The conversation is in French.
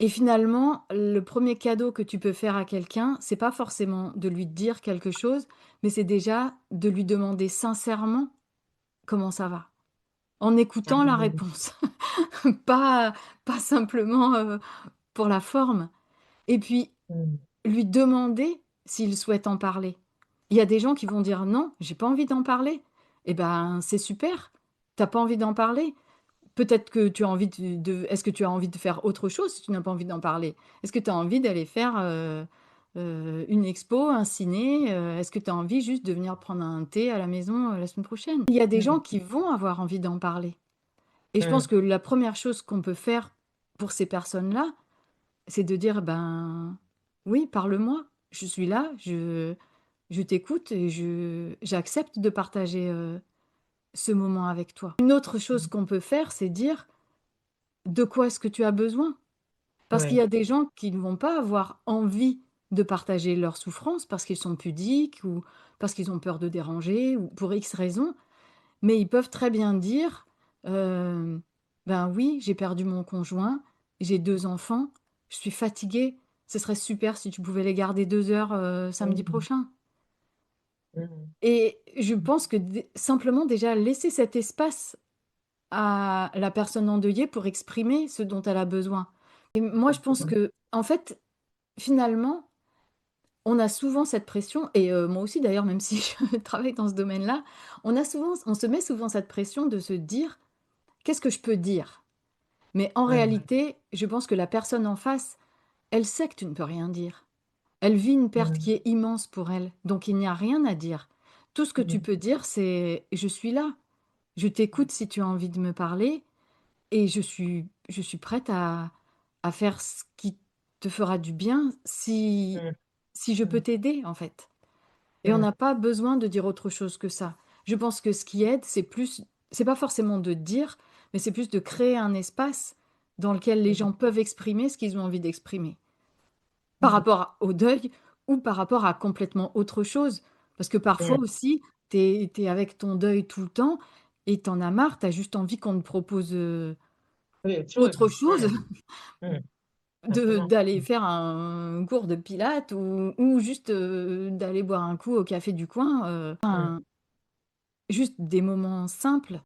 Et finalement, le premier cadeau que tu peux faire à quelqu'un, c'est pas forcément de lui dire quelque chose, mais c'est déjà de lui demander sincèrement comment ça va, en Ah écoutant la oui. réponse. Pas pas simplement, pour la forme et puis Mmh. lui demander s'il souhaite en parler. Il y a des gens qui vont dire: «Non, j'ai pas envie d'en parler». Et ben, c'est super, tu as pas envie d'en parler. Peut-être que tu as envie de est-ce que tu as envie de faire autre chose si tu n'as pas envie d'en parler? Est-ce que tu as envie d'aller faire, une expo, un ciné? Est-ce que tu as envie juste de venir prendre un thé à la maison, la semaine prochaine? Il y a des gens Mmh. qui vont avoir envie d'en parler et je pense Mmh. que la première chose qu'on peut faire pour ces personnes-là, c'est de dire: «Ben, oui, parle-moi, je suis là, je t'écoute et j'accepte de partager, ce moment avec toi». Une autre chose Mmh. qu'on peut faire, c'est dire: «De quoi est-ce que tu as besoin?» Parce qu'il y Ouais. a des gens qui ne vont pas avoir envie de partager leurs souffrances parce qu'ils sont pudiques ou parce qu'ils ont peur de déranger ou pour X raisons, mais ils peuvent très bien dire, hem: «Ben oui, j'ai perdu mon conjoint, j'ai 2 enfants, je suis fatigué, ce serait super si tu pouvais les garder 2 heures, samedi Mmh. prochain». Mmh. Et je pense que dé simplement déjà laisser cet espace à la personne endeuillée pour exprimer ce dont elle a besoin. Et moi je pense Exactement. qu'en fait, finalement, on a souvent cette pression et moi aussi d'ailleurs même si je travaille dans ce domaine-là, on se met souvent cette pression de se dire: «Qu'est-ce que je peux dire?» Mais en Ouais, ouais. réalité, je pense que la personne en face, elle sait que tu ne peux rien dire. Elle vit une perte Mmh. qui est immense pour elle, donc il n'y a rien à dire. Tout ce que tu Mmh. peux dire, c'est: «Je suis là, je t'écoute si tu as envie de me parler et je suis prête à faire ce qui te fera du bien Mmh. si je peux Mmh. t'aider, en fait». Et on Mmh. n'a pas besoin de dire autre chose que ça. Je pense que ce qui aide, c'est pas forcément de dire, mais c'est plus de créer un espace dans lequel les Mmh. gens peuvent exprimer ce qu'ils ont envie d'exprimer. Par Mmh. rapport au deuil ou par rapport à complètement autre chose. Parce que parfois Mmh. aussi, tu es avec ton deuil tout le temps et tu en as marre, tu as juste envie qu'on te propose, Oui, autre chose. autre chose, Ouais. Mmh. de Exactement. d'aller Mmh. faire un cours de pilates ou juste, d'aller boire un coup au café du coin, Mmh. enfin, juste des moments simples.